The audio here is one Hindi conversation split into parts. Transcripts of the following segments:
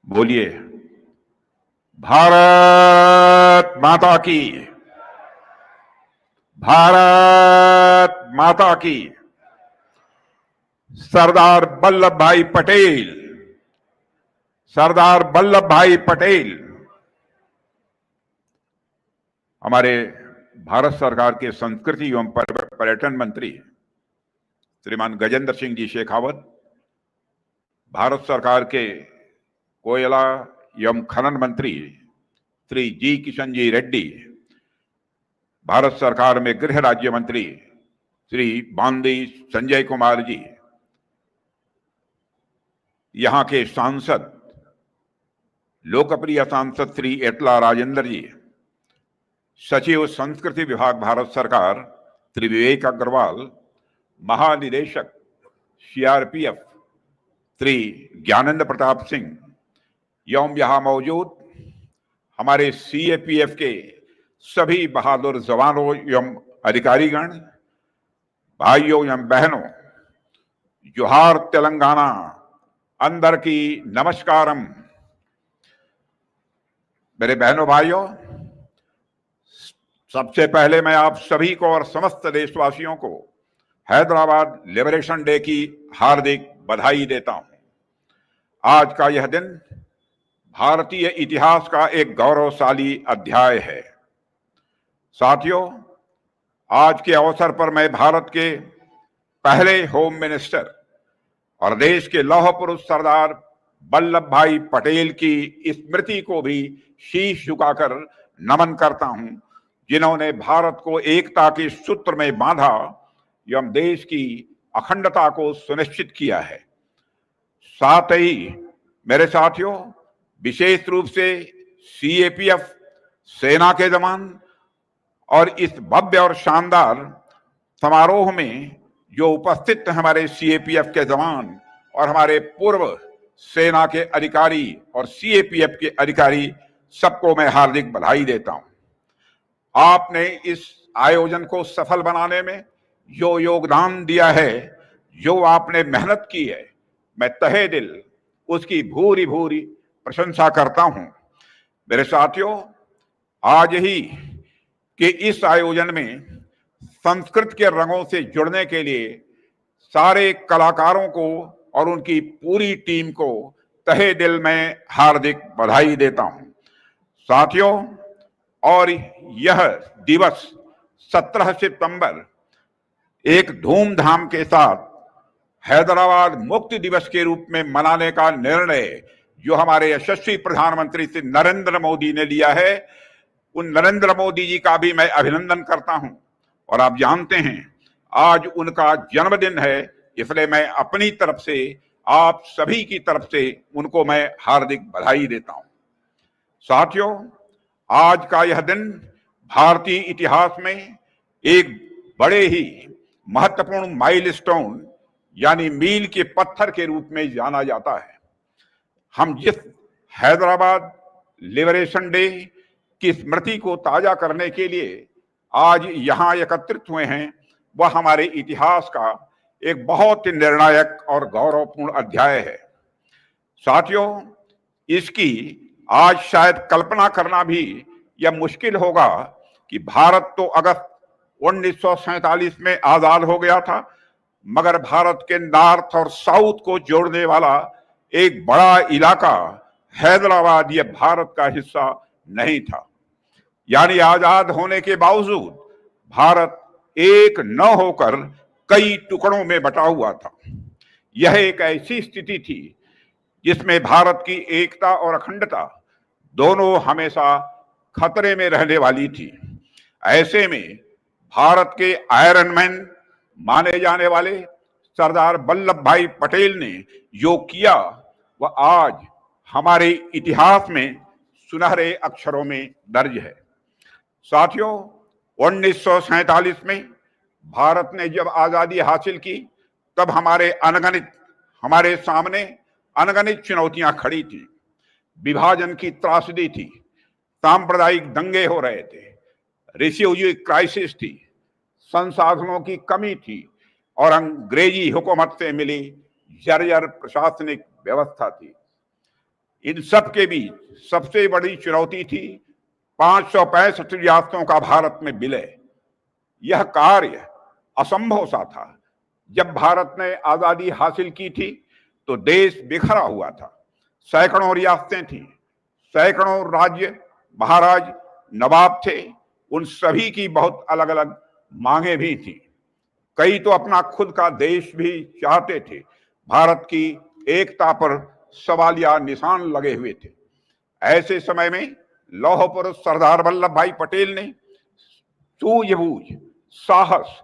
बोलिए। भारत माता की, भारत माता की। सरदार वल्लभ भाई पटेल, सरदार वल्लभ भाई पटेल हमारे भारत सरकार के संस्कृति एवं पर्यटन मंत्री श्रीमान गजेंद्र सिंह जी शेखावत, भारत सरकार के कोयला एवं खनन मंत्री श्री जी किशन जी रेड्डी, भारत सरकार में गृह राज्य मंत्री श्री बांदी संजय कुमार जी, यहाँ के सांसद लोकप्रिय सांसद श्री एटला राजेंद्र जी, सचिव संस्कृति विभाग भारत सरकार श्री विवेक अग्रवाल, महानिदेशक सीआरपीएफ श्री ज्ञानेंद्र प्रताप सिंह एवं यहाँ मौजूद हमारे सीएपीएफ के सभी बहादुर जवानों एवं अधिकारीगण, भाइयों एवं बहनों, जोहार तेलंगाना, अंदर की नमस्कारम। मेरे बहनों भाइयों, सबसे पहले मैं आप सभी को और समस्त देशवासियों को हैदराबाद लिबरेशन डे की हार्दिक बधाई देता हूं। आज का यह दिन भारतीय इतिहास का एक गौरवशाली अध्याय है। साथियों, आज के अवसर पर मैं भारत के पहले होम मिनिस्टर और देश के लौह पुरुष सरदार वल्लभ भाई पटेल की स्मृति को भी शीश झुकाकर नमन करता हूं, जिन्होंने भारत को एकता के सूत्र में बांधा एवं देश की अखंडता को सुनिश्चित किया है। साथ ही मेरे साथियों, विशेष रूप से सीएपीएफ सेना के जवान और इस भव्य और शानदार समारोह में जो उपस्थित हमारे सीएपीएफ के जवान और हमारे पूर्व सेना के अधिकारी और सीएपीएफ के अधिकारी, सबको मैं हार्दिक बधाई देता हूं। आपने इस आयोजन को सफल बनाने में जो योगदान दिया है, जो आपने मेहनत की है, मैं तहे दिल उसकी भूरी भूरी प्रशंसा करता हूं। मेरे साथियों, आज ही के इस आयोजन में संस्कृत के रंगों से जुड़ने के लिए सारे कलाकारों को और उनकी पूरी टीम को तहे दिल में हार्दिक बधाई देता हूं। साथियों, और यह दिवस 17 सितंबर एक धूमधाम के साथ हैदराबाद मुक्ति दिवस के रूप में मनाने का निर्णय जो हमारे यशस्वी प्रधानमंत्री श्री नरेंद्र मोदी ने लिया है, उन नरेंद्र मोदी जी का भी मैं अभिनंदन करता हूं। और आप जानते हैं, आज उनका जन्मदिन है, इसलिए मैं अपनी तरफ से, आप सभी की तरफ से उनको मैं हार्दिक बधाई देता हूं। साथियों, आज का यह दिन भारतीय इतिहास में एक बड़े ही महत्वपूर्ण माइलस्टोन यानी मील के पत्थर के रूप में जाना जाता है। हम जिस हैदराबाद लिबरेशन डे की स्मृति को ताजा करने के लिए आज यहां एकत्रित हुए हैं, वह हमारे इतिहास का एक बहुत ही निर्णायक और गौरवपूर्ण अध्याय है। साथियों, इसकी आज शायद कल्पना करना भी यह मुश्किल होगा कि भारत तो अगस्त 1947 में आजाद हो गया था, मगर भारत के नॉर्थ और साउथ को जोड़ने वाला एक बड़ा इलाका हैदराबाद यह भारत का हिस्सा नहीं था। यानी आजाद होने के बावजूद भारत एक न होकर कई टुकड़ों में बटा हुआ था। यह एक ऐसी स्थिति थी जिसमें भारत की एकता और अखंडता दोनों हमेशा खतरे में रहने वाली थी। ऐसे में भारत के आयरन मैन माने जाने वाले सरदार वल्लभ भाई पटेल ने जो किया, वह आज हमारे इतिहास में सुनहरे अक्षरों में दर्ज है। साथियों, 1947 में भारत ने जब आजादी हासिल की, तब हमारे सामने अनगणित चुनौतियां खड़ी थी। विभाजन की त्रासदी थी, सांप्रदायिक दंगे हो रहे थे, रिफ्यूजी क्राइसिस थी, संसाधनों की कमी थी और अंग्रेजी हुकूमत से मिली जर्जर प्रशासनिक व्यवस्था थी। इन सब के बीच सबसे बड़ी चुनौती थी 565 रियासतों का भारत में विलय। यह कार्य असंभव सा था। जब भारत ने आजादी हासिल की थी तो देश बिखरा हुआ था। सैकड़ों रियासतें थीं, सैकड़ों राज्य, महाराज, नवाब थे। उन सभी की बहुत अलग अलग मांगे भी थीं। कई तो अपना खुद का देश भी चाहते थे। भारत की एकता पर सवालिया निशान लगे हुए थे। ऐसे समय में लौह पुरुष सरदार वल्लभ भाई पटेल ने सूझबूझ, साहस,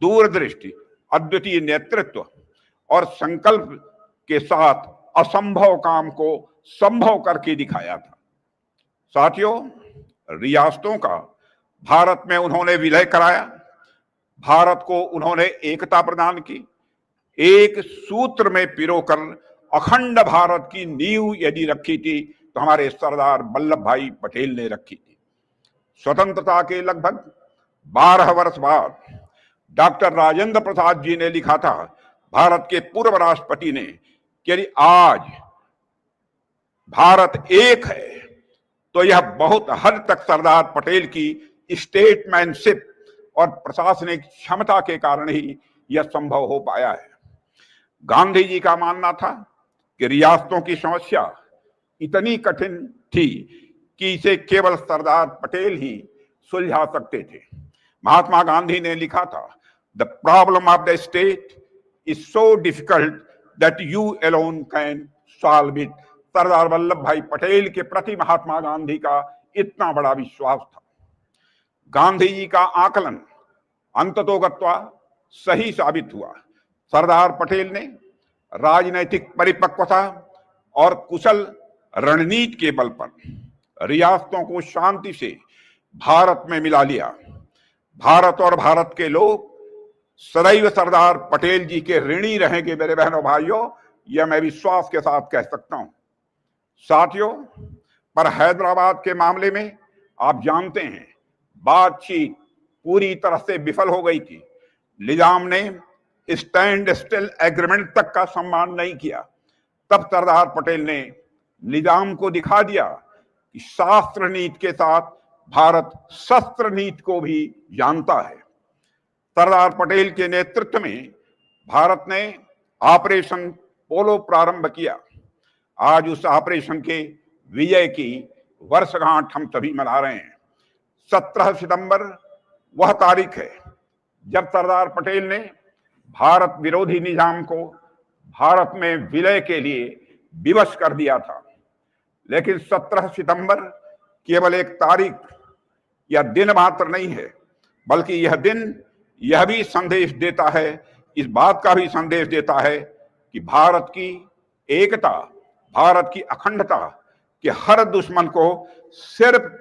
दूरदृष्टि, अद्वितीय नेतृत्व और संकल्प के साथ असंभव काम को संभव करके दिखाया था। साथियों, रियासतों का भारत में उन्होंने विलय कराया। भारत को उन्होंने एकता प्रदान की। एक सूत्र में पिरोकर अखंड भारत की नींव यदि रखी थी तो हमारे सरदार वल्लभ भाई पटेल ने रखी थी। स्वतंत्रता के लगभग 12 वर्ष बाद डॉक्टर राजेंद्र प्रसाद जी ने लिखा था, भारत के पूर्व राष्ट्रपति ने, कि यदि आज भारत एक है तो यह बहुत हद तक सरदार पटेल की स्टेटमैनशिप और प्रशासनिक क्षमता के कारण ही यह संभव हो पाया है। गांधी जी का मानना था कि रियासतों की समस्या इतनी कठिन थी कि इसे केवल सरदार पटेल ही सुलझा सकते थे। महात्मा गांधी ने लिखा था, the problem of the state is so difficult that you alone can solve it. Sardar Vallabhbhai Patel के प्रति महात्मा गांधी का इतना बड़ा विश्वास था। गांधी जी का आकलन अंततोगत्वा सही साबित हुआ। सरदार पटेल ने राजनैतिक परिपक्वता और कुशल रणनीति के बल पर रियासतों को शांति से भारत में मिला लिया। भारत और भारत के लोग सदैव सरदार पटेल जी के ऋणी रहेंगे। मेरे बहनों भाइयों, यह मैं विश्वास के साथ कह सकता हूं। साथियों, पर हैदराबाद के मामले में आप जानते हैं, बातचीत पूरी तरह से विफल हो गई थी। निजाम ने स्टैंड स्टिल एग्रीमेंट तक का सम्मान नहीं किया। तब सरदार पटेल ने निजाम को दिखा दिया कि शास्त्र नीति के साथ भारत शस्त्र नीति को भी जानता है। सरदार पटेल के नेतृत्व में भारत ने ऑपरेशन पोलो प्रारंभ किया। आज उस ऑपरेशन के विजय की वर्षगांठ हम सभी मना रहे हैं। 17 सितंबर वह तारीख है जब सरदार पटेल ने भारत विरोधी निजाम को भारत में विलय के लिए विवश कर दिया था। लेकिन 17 सितंबर केवल एक तारीख या दिन मात्र नहीं है, बल्कि यह दिन यह भी संदेश देता है, इस बात का भी संदेश देता है कि भारत की एकता, भारत की अखंडता के हर दुश्मन को सिर्फ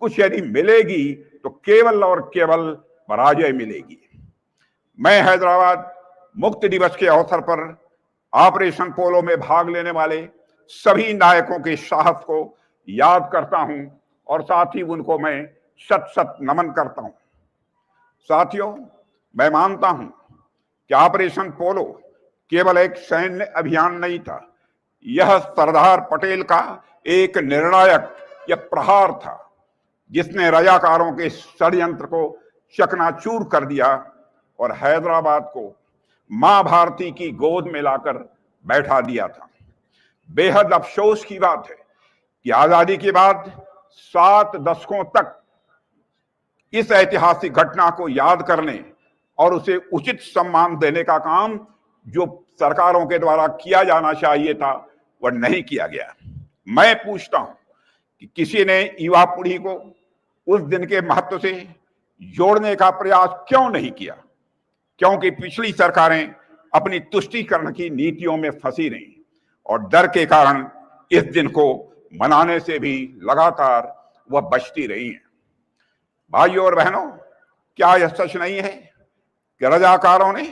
कुछ यदि मिलेगी तो केवल और केवल पराजय मिलेगी। मैं हैदराबाद मुक्ति दिवस के अवसर पर ऑपरेशन पोलो में भाग लेने वाले सभी नायकों के साहस को याद करता हूं और साथ ही उनको मैं शत शत नमन करता हूं। साथियों, मैं मानता हूं कि ऑपरेशन पोलो केवल एक सैन्य अभियान नहीं था, यह सरदार पटेल का एक निर्णायक या प्रहार था जिसने रजाकारों के षड्यंत्र को चकनाचूर कर दिया और हैदराबाद को मां भारती की गोद में लाकर बैठा दिया था। बेहद अफसोस की बात है कि आजादी के बाद 7 दशकों तक इस ऐतिहासिक घटना को याद करने और उसे उचित सम्मान देने का काम जो सरकारों के द्वारा किया जाना चाहिए था वह नहीं किया गया। मैं पूछता हूं कि किसी ने युवा पीढ़ी को उस दिन के महत्व से जोड़ने का प्रयास क्यों नहीं किया? क्योंकि पिछली सरकारें अपनी तुष्टीकरण की नीतियों में फंसी रही और डर के कारण इस दिन को मनाने से भी लगातार वह बचती रही हैं। भाइयों और बहनों, क्या यह सच नहीं है कि रजाकारों ने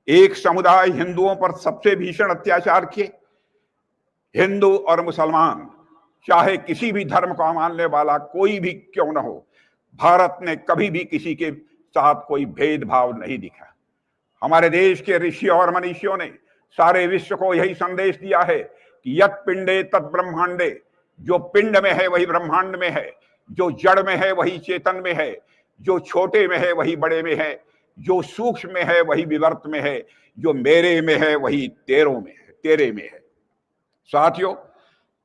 एक समुदाय हिंदुओं पर सबसे भीषण अत्याचार किए? हिंदू और मुसलमान, चाहे किसी भी धर्म का मानने वाला कोई भी क्यों न हो, भारत ने कभी भी किसी के साथ कोई भेदभाव नहीं दिखा। हमारे देश के ऋषि और मनीषियों ने सारे विश्व को यही संदेश दिया है कि यत् पिंडे तत् ब्रह्मांडे, जो पिंड में है वही ब्रह्मांड में है, जो जड़ में है वही चेतन में है, जो छोटे में है वही बड़े में है, जो सूक्ष्म में है वही विवर्त में है, जो मेरे में है वही तेरों में है, तेरे में है। साथियों,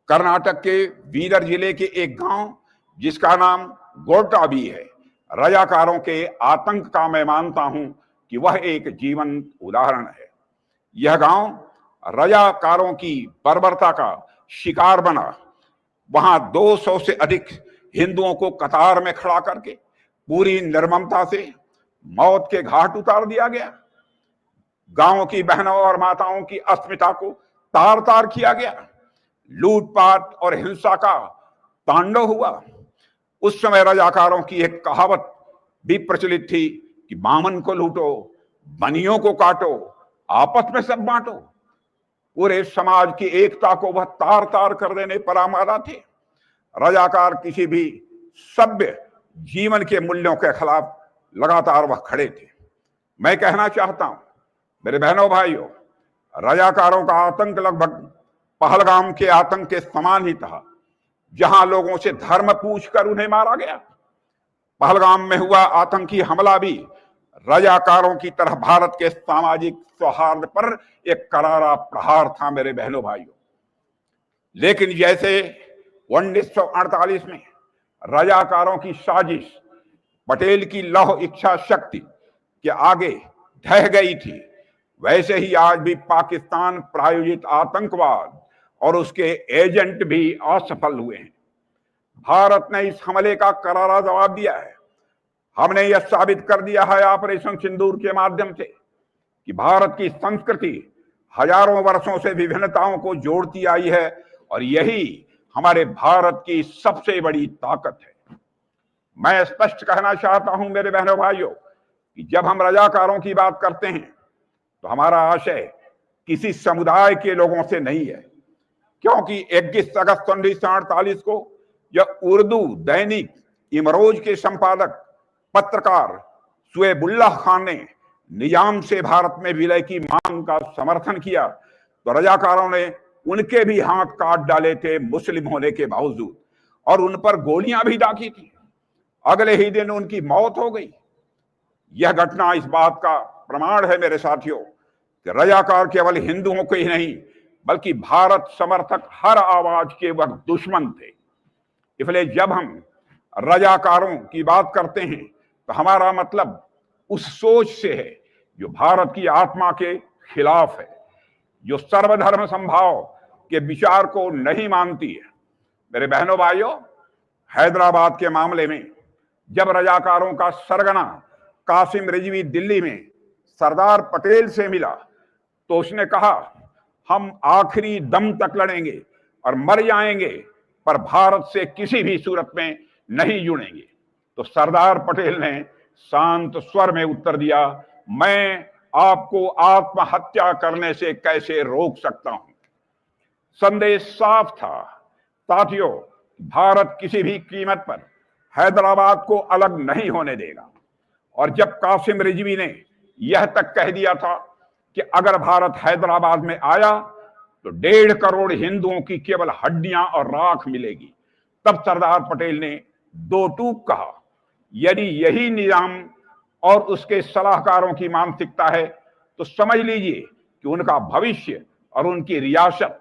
कर्नाटक के बीदर जिले के एक गांव जिसका नाम गोरटाबी है, रजाकारों के आतंक का मैं मानता हूं कि वह एक जीवंत उदाहरण है। यह गांव रजाकारों की बर्बरता का शिकार बना। वहां 200 से अधिक हिंदुओं को कतार में खड़ा करके पूरी निर्ममता से मौत के घाट उतार दिया गया। गांव की बहनों और माताओं की अस्मिता को तार तार किया गया। लूटपाट और हिंसा का तांडव हुआ। उस समय रजाकारों की एक कहावत भी प्रचलित थी कि बामन को लूटो, बनियों को काटो, आपस में सब बांटो। पूरे समाज की एकता को वह तार तार कर देने पर आमादा थे। रजाकार किसी भी सभ्य जीवन के मूल्यों के खिलाफ लगातार वह खड़े थे। मैं कहना चाहता हूं मेरे बहनों भाइयों, रजाकारों का आतंक लगभग पहलगाम के आतंक के समान ही था, जहां लोगों से धर्म पूछकर उन्हें मारा गया। पहलगाम में हुआ आतंकी हमला भी रजाकारों की तरह भारत के सामाजिक सौहार्द पर एक करारा प्रहार था मेरे बहनों भाइयों। लेकिन जैसे 1948 में रजाकारों की साजिश पटेल की लौह इच्छा शक्ति के आगे ढह गई थी, वैसे ही आज भी पाकिस्तान प्रायोजित आतंकवाद और उसके एजेंट भी असफल हुए हैं। भारत ने इस हमले का करारा जवाब दिया है। हमने यह साबित कर दिया है ऑपरेशन सिंदूर के माध्यम से कि भारत की संस्कृति हजारों वर्षों से विभिन्नताओं को जोड़ती आई है और यही हमारे भारत की सबसे बड़ी ताकत है। मैं स्पष्ट कहना चाहता हूं मेरे बहनों भाइयों कि जब हम रजाकारों की बात करते हैं तो हमारा आशय किसी समुदाय के लोगों से नहीं है, क्योंकि 21 अगस्त 1948 को यह उर्दू दैनिक इमरोज के संपादक पत्रकार शुएबुल्लाह खान ने निजाम से भारत में विलय की मांग का समर्थन किया तो रजाकारों ने उनके भी हाथ काट डाले थे मुस्लिम होने के बावजूद, और उन पर गोलियां भी दागी थी। अगले ही दिन उनकी मौत हो गई। यह घटना इस बात का प्रमाण है मेरे साथियों कि रजाकार केवल हिंदुओं के ही नहीं बल्कि भारत समर्थक हर आवाज के वह दुश्मन थे। इसलिए जब हम रजाकारों की बात करते हैं तो हमारा मतलब उस सोच से है जो भारत की आत्मा के खिलाफ है, जो सर्वधर्म संभाव के विचार को नहीं मानती है। मेरे बहनों भाइयों, हैदराबाद के मामले में जब रजाकारों का सरगना कासिम रिजवी दिल्ली में सरदार पटेल से मिला तो उसने कहा, हम आखिरी दम तक लड़ेंगे और मर जाएंगे पर भारत से किसी भी सूरत में नहीं जुड़ेंगे। तो सरदार पटेल ने शांत स्वर में उत्तर दिया, मैं आपको आत्महत्या करने से कैसे रोक सकता हूं। संदेश साफ था। साथियों, भारत किसी भी कीमत पर हैदराबाद को अलग नहीं होने देगा। और जब कासिम रिजवी ने यह तक कह दिया था कि अगर भारत हैदराबाद में आया तो 1.5 करोड़ हिंदुओं की केवल हड्डियां और राख मिलेगी, तब सरदार पटेल ने दो टूक कहा, यदि यही निजाम और उसके सलाहकारों की मानसिकता है तो समझ लीजिए कि उनका भविष्य और उनकी रियासत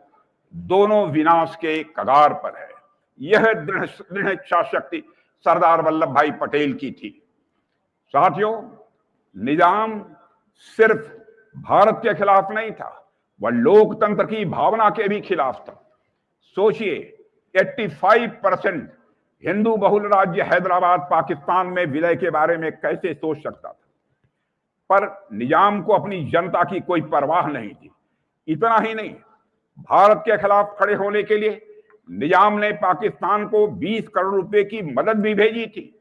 दोनों विनाश के कगार पर है। यह दृढ़ इच्छा शक्ति सरदार वल्लभ भाई पटेल की थी। साथियों, निजाम सिर्फ भारत के खिलाफ नहीं था, वह लोकतंत्र की भावना के भी खिलाफ था। सोचिए, 85% हिंदू बहुल राज्य हैदराबाद पाकिस्तान में विलय के बारे में कैसे सोच सकता था। पर निजाम को अपनी जनता की कोई परवाह नहीं थी। इतना ही नहीं, भारत के खिलाफ खड़े होने के लिए निजाम ने पाकिस्तान को 20 करोड़ रुपए की मदद भी भेजी थी।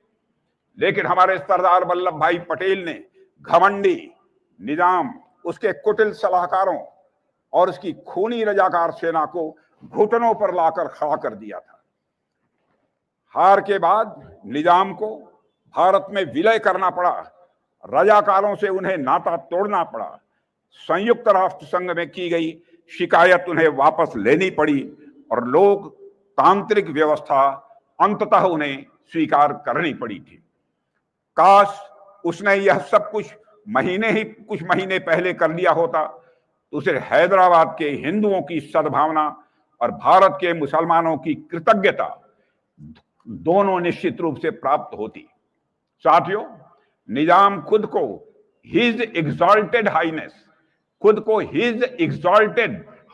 लेकिन हमारे सरदार वल्लभ भाई पटेल ने घमंडी निजाम, उसके कुटिल सलाहकारों और उसकी खूनी रजाकार सेना को घुटनों पर लाकर खड़ा कर दिया था। हार के बाद निजाम को भारत में विलय करना पड़ा, रजाकारों से उन्हें नाता तोड़ना पड़ा। संयुक्त राष्ट्र संघ में की गई शिकायत उन्हें वापस लेनी पड़ी और लोकतांत्रिक व्यवस्था अंततः उन्हें स्वीकार करनी पड़ी थी। काश उसने यह सब कुछ कुछ महीने पहले कर लिया होता तो उसे हैदराबाद के हिंदुओं की सद्भावना और भारत के मुसलमानों की कृतज्ञता दोनों निश्चित रूप से प्राप्त होती। साथियों, निजाम खुद को हिज एग्जॉल्टेड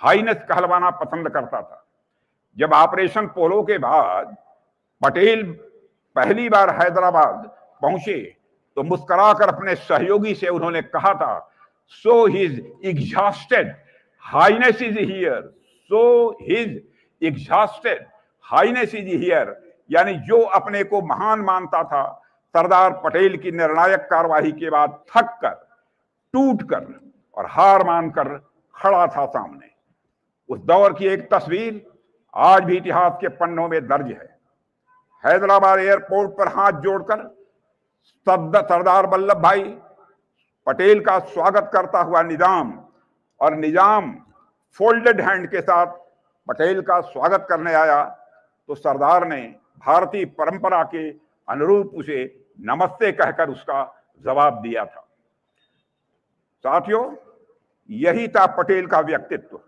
हाइनेस कहलवाना पसंद करता था। जब ऑपरेशन पोलो के बाद पटेल पहली बार हैदराबाद पहुंचे तो मुस्कुराकर अपने सहयोगी से उन्होंने कहा था, so his exhausted highness is here, यानी जो अपने को महान मानता था सरदार पटेल की निर्णायक कार्रवाई के बाद थक कर, टूट कर और हार मानकर खड़ा था सामने। उस दौर की एक तस्वीर आज भी इतिहास के पन्नों में दर्ज है। हैदराबाद एयरपोर्ट पर हाथ जोड़कर सरदार वल्लभ भाई पटेल का स्वागत करता हुआ निजाम और निजाम फोल्डेड हैंड के साथ पटेल का स्वागत करने आया तो सरदार ने भारतीय परंपरा के अनुरूप उसे नमस्ते कहकर उसका जवाब दिया था। साथियों, यही था पटेल का व्यक्तित्व,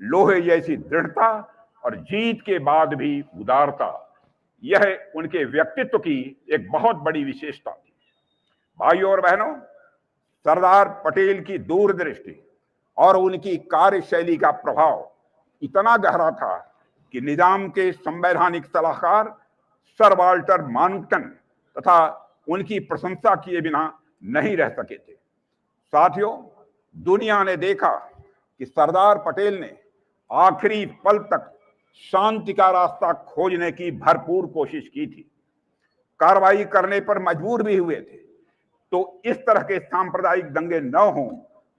लोहे जैसी दृढ़ता और जीत के बाद भी उदारता। यह उनके व्यक्तित्व की एक बहुत बड़ी विशेषता थी। भाइयों और बहनों, सरदार पटेल की दूरदृष्टि और उनकी कार्यशैली का प्रभाव इतना गहरा था कि निजाम के संवैधानिक सलाहकार सर वाल्टर मानक्टन तथा उनकी प्रशंसा किए बिना नहीं रह सके थे। साथियों, दुनिया ने देखा कि सरदार पटेल ने आखिरी पल तक शांति का रास्ता खोजने की भरपूर कोशिश की थी। कार्रवाई करने पर मजबूर भी हुए थे तो इस तरह के सांप्रदायिक दंगे न हों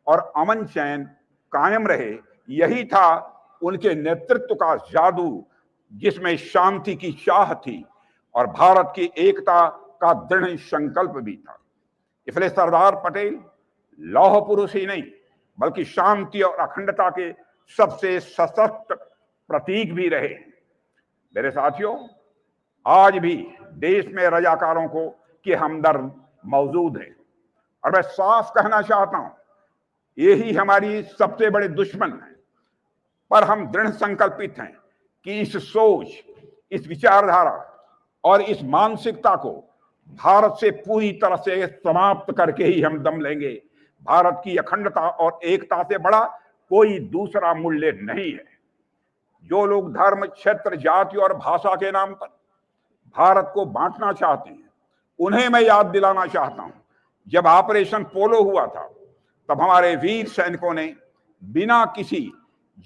और अमन चैन कायम रहे, यही था उनके नेतृत्व का जादू, जिसमें शांति की चाह थी और भारत की एकता का दृढ़ संकल्प भी था। इसलिए सरदार पटेल लौह पुरुष ही नहीं बल्कि शांति और अखंडता के सबसे सशक्त प्रतीक भी रहे। मेरे साथियों, आज भी देश में रजाकारों को के हमदर्द मौजूद हैं और मैं साफ कहना चाहता हूं, यही हमारी सबसे बड़े दुश्मन हैं। पर हम दृढ़ संकल्पित हैं कि इस सोच, इस विचारधारा और इस मानसिकता को भारत से पूरी तरह से समाप्त करके ही हम दम लेंगे। भारत की अखंडता और एकता से बड़ा कोई दूसरा मूल्य नहीं है। जो लोग धर्म, क्षेत्र, जाति और भाषा के नाम पर भारत को बांटना चाहते हैं, उन्हें मैं याद दिलाना चाहता हूं, जब ऑपरेशन पोलो हुआ था तब हमारे वीर सैनिकों ने बिना किसी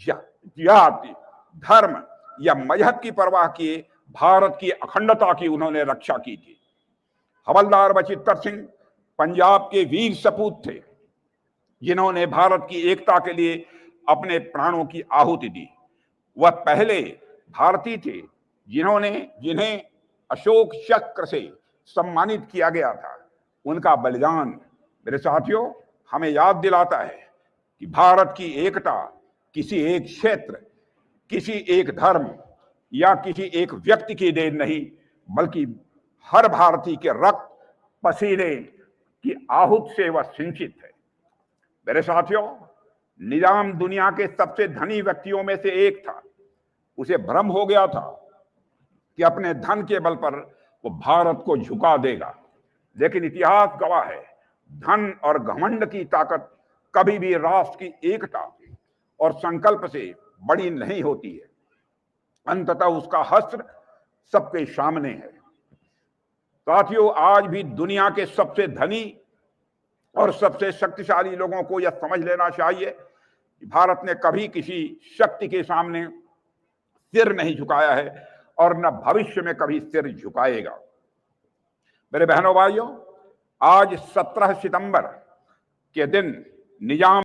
जाति, धर्म या मजहब की परवाह किए भारत की अखंडता की उन्होंने रक्षा की थी। हवलदार बचित्तर सिंह पंजाब के वीर सपूत थे जिन्होंने भारत की एकता के लिए अपने प्राणों की आहुति दी। वह पहले भारतीय थे जिन्हें अशोक चक्र से सम्मानित किया गया था। उनका बलिदान, मेरे साथियों, हमें याद दिलाता है कि भारत की एकता किसी एक क्षेत्र, किसी एक धर्म या किसी एक व्यक्ति की देन नहीं, बल्कि हर भारतीय के रक्त, पसीने की आहूत से वह सिंचित है। मेरे साथियों, निजाम दुनिया के सबसे धनी व्यक्तियों में से एक था। उसे भ्रम हो गया था कि अपने धन के बल पर वो भारत को झुका देगा, लेकिन इतिहास गवाह है, धन और घमंड की ताकत कभी भी राष्ट्र की एकता और संकल्प से बड़ी नहीं होती है। अंततः उसका हश्र सबके सामने है। साथियों, आज भी दुनिया के सबसे धनी और सबसे शक्तिशाली लोगों को यह समझ लेना चाहिए कि भारत ने कभी किसी शक्ति के सामने सिर नहीं झुकाया है और न भविष्य में कभी सिर झुकाएगा। मेरे बहनों भाइयों, आज 17 सितंबर के दिन निजाम